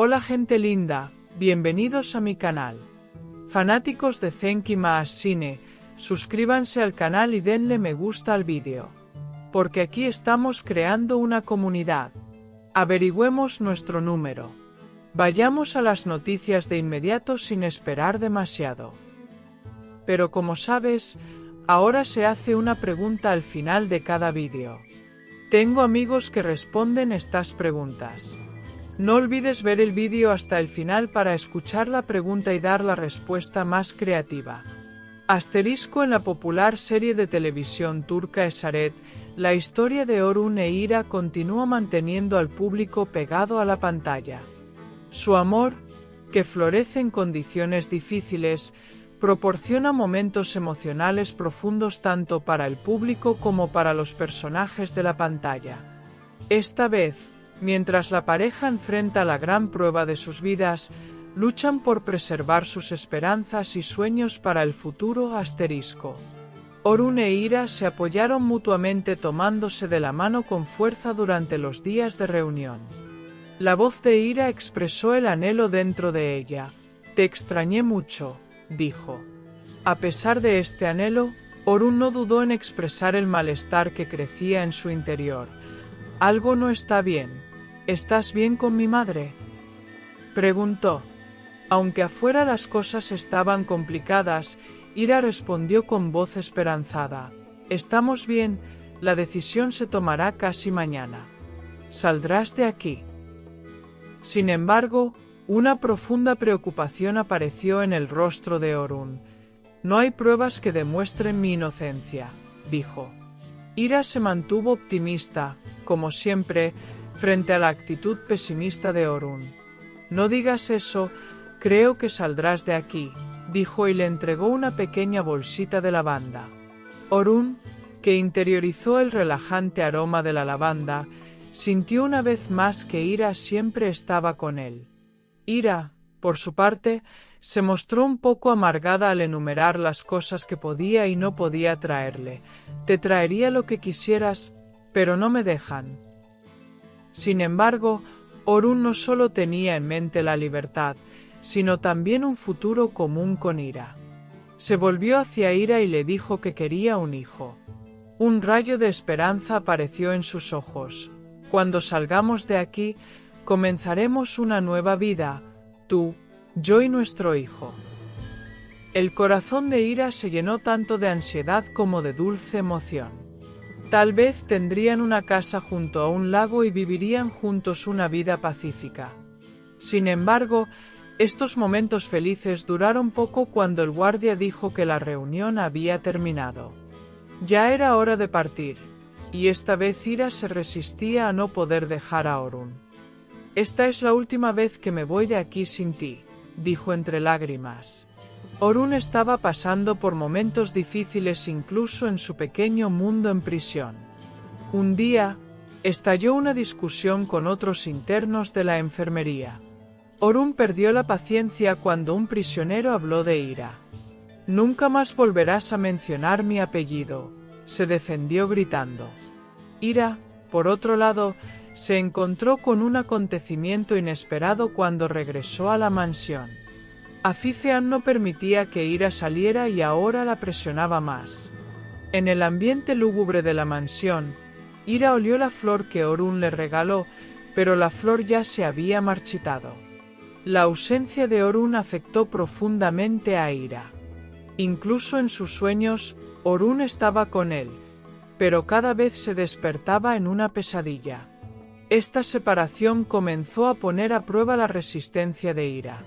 Hola gente linda, bienvenidos a mi canal. Fanáticos de Zenki más Cine, suscríbanse al canal y denle me gusta al vídeo. Porque aquí estamos creando una comunidad. Averigüemos nuestro número. Vayamos a las noticias de inmediato sin esperar demasiado. Pero como sabes, ahora se hace una pregunta al final de cada vídeo. Tengo amigos que responden estas preguntas. No olvides ver el vídeo hasta el final para escuchar la pregunta y dar la respuesta más creativa. Asterisco: en la popular serie de televisión turca Esaret, la historia de Orhun e Hira continúa manteniendo al público pegado a la pantalla. Su amor, que florece en condiciones difíciles, proporciona momentos emocionales profundos tanto para el público como para los personajes de la pantalla. Esta vez, mientras la pareja enfrenta la gran prueba de sus vidas, luchan por preservar sus esperanzas y sueños para el futuro. Asterisco. Orhun e Hira se apoyaron mutuamente tomándose de la mano con fuerza durante los días de reunión. La voz de Hira expresó el anhelo dentro de ella. «Te extrañé mucho», dijo. A pesar de este anhelo, Orhun no dudó en expresar el malestar que crecía en su interior. «Algo no está bien. ¿Estás bien con mi madre?», preguntó. Aunque afuera las cosas estaban complicadas, Hira respondió con voz esperanzada. «Estamos bien, la decisión se tomará casi mañana. Saldrás de aquí». Sin embargo, una profunda preocupación apareció en el rostro de Orhun. «No hay pruebas que demuestren mi inocencia», dijo. Hira se mantuvo optimista, como siempre, frente a la actitud pesimista de Orhun. «No digas eso, creo que saldrás de aquí», dijo y le entregó una pequeña bolsita de lavanda. Orhun, que interiorizó el relajante aroma de la lavanda, sintió una vez más que Hira siempre estaba con él. Hira, por su parte, se mostró un poco amargada al enumerar las cosas que podía y no podía traerle. «Te traería lo que quisieras, pero no me dejan». Sin embargo, Orhun no solo tenía en mente la libertad, sino también un futuro común con Hira. Se volvió hacia Hira y le dijo que quería un hijo. Un rayo de esperanza apareció en sus ojos. «Cuando salgamos de aquí, comenzaremos una nueva vida, tú, yo y nuestro hijo». El corazón de Hira se llenó tanto de ansiedad como de dulce emoción. Tal vez tendrían una casa junto a un lago y vivirían juntos una vida pacífica. Sin embargo, estos momentos felices duraron poco cuando el guardia dijo que la reunión había terminado. Ya era hora de partir, y esta vez Hira se resistía a no poder dejar a Orhun. «Esta es la última vez que me voy de aquí sin ti», dijo entre lágrimas. Orhun estaba pasando por momentos difíciles incluso en su pequeño mundo en prisión. Un día, estalló una discusión con otros internos de la enfermería. Orhun perdió la paciencia cuando un prisionero habló de Hira. «Nunca más volverás a mencionar mi apellido», se defendió gritando. Hira, por otro lado, se encontró con un acontecimiento inesperado cuando regresó a la mansión. Afife no permitía que Hira saliera y ahora la presionaba más. En el ambiente lúgubre de la mansión, Hira olió la flor que Orhun le regaló, pero la flor ya se había marchitado. La ausencia de Orhun afectó profundamente a Hira. Incluso en sus sueños, Orhun estaba con él, pero cada vez se despertaba en una pesadilla. Esta separación comenzó a poner a prueba la resistencia de Hira.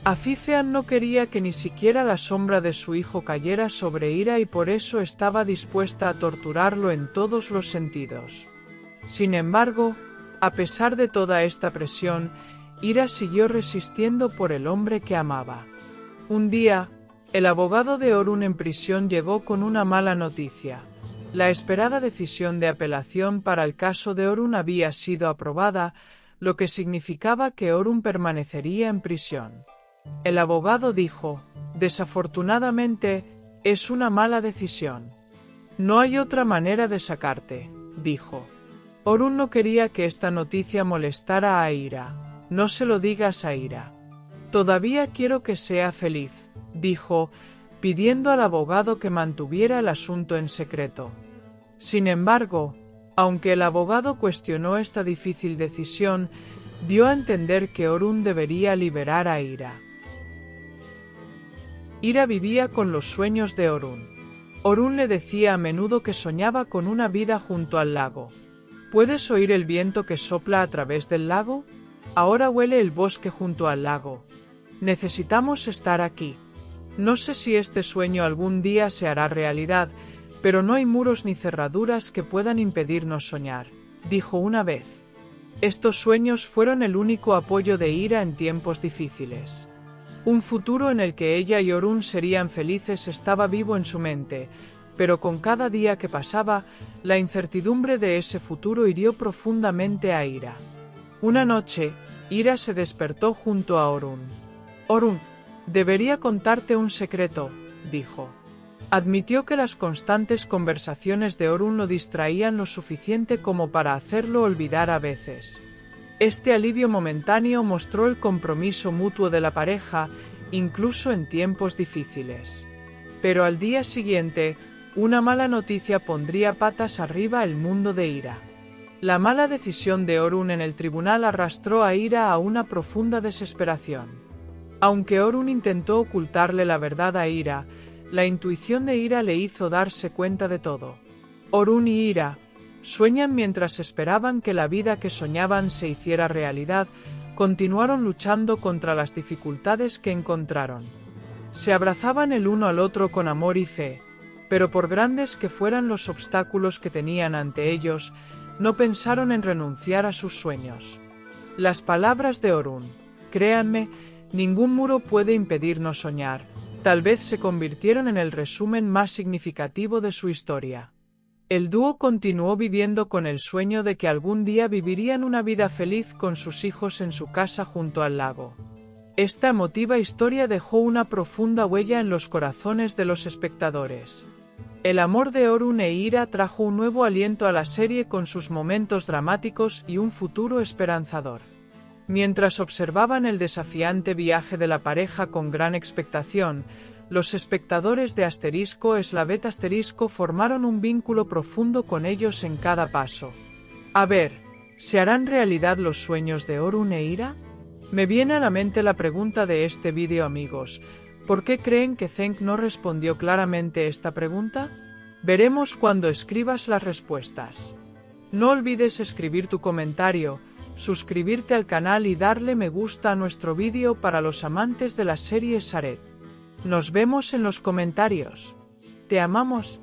Afife no quería que ni siquiera la sombra de su hijo cayera sobre Hira y por eso estaba dispuesta a torturarlo en todos los sentidos. Sin embargo, a pesar de toda esta presión, Hira siguió resistiendo por el hombre que amaba. Un día, el abogado de Orhun en prisión llegó con una mala noticia. La esperada decisión de apelación para el caso de Orhun había sido aprobada, lo que significaba que Orhun permanecería en prisión. El abogado dijo: «Desafortunadamente, es una mala decisión. No hay otra manera de sacarte», dijo. Orhun no quería que esta noticia molestara a Hira. no se lo digas a Ira. Todavía quiero que sea feliz, dijo, pidiendo al abogado que mantuviera el asunto en secreto. Sin embargo, aunque el abogado cuestionó esta difícil decisión, dio a entender que Orun debería liberar a Ira. Ira vivía con los sueños de Orun. Orun le decía a menudo que soñaba con una vida junto al lago. ¿Puedes oír el viento que sopla a través del lago? Ahora huele el bosque junto al lago. Necesitamos estar aquí. No sé si este sueño algún día se hará realidad, pero no hay muros ni cerraduras que puedan impedirnos soñar, dijo una vez. Estos sueños fueron el único apoyo de Ira en tiempos difíciles. Un futuro en el que ella y Orun serían felices estaba vivo en su mente, pero con cada día que pasaba, la incertidumbre de ese futuro hirió profundamente a Ira. Una noche, Ira se despertó junto a Orun. Orun, debería contarte un secreto, dijo. Admitió que las constantes conversaciones de Orun lo distraían lo suficiente como para hacerlo olvidar a veces. Este alivio momentáneo mostró el compromiso mutuo de la pareja, incluso en tiempos difíciles. Pero al día siguiente, una mala noticia pondría patas arriba el mundo de Ira. La mala decisión de Orun en el tribunal arrastró a Ira a una profunda desesperación. Aunque Orun intentó ocultarle la verdad a Ira, la intuición de Ira le hizo darse cuenta de todo. Orun y Ira sueñan mientras esperaban que la vida que soñaban se hiciera realidad, continuaron luchando contra las dificultades que encontraron. Se abrazaban el uno al otro con amor y fe, pero por grandes que fueran los obstáculos que tenían ante ellos, no pensaron en renunciar a sus sueños. Las palabras de Orun, créanme, ningún muro puede impedirnos soñar, tal vez se convirtieron en el resumen más significativo de su historia. El dúo continuó viviendo con el sueño de que algún día vivirían una vida feliz con sus hijos en su casa junto al lago. Esta emotiva historia dejó una profunda huella en los corazones de los espectadores. El amor de Orun e Ira trajo un nuevo aliento a la serie con sus momentos dramáticos y un futuro esperanzador. Mientras observaban el desafiante viaje de la pareja con gran expectación, los espectadores de *Slavet* formaron un vínculo profundo con ellos en cada paso. A ver, ¿se harán realidad los sueños de Orun e Ira? Me viene a la mente la pregunta de este vídeo, amigos. ¿Por qué creen que Cenk no respondió claramente esta pregunta? Veremos cuando escribas las respuestas. No olvides escribir tu comentario, suscribirte al canal y darle me gusta a nuestro vídeo para los amantes de la serie Sharet. Nos vemos en los comentarios. Te amamos.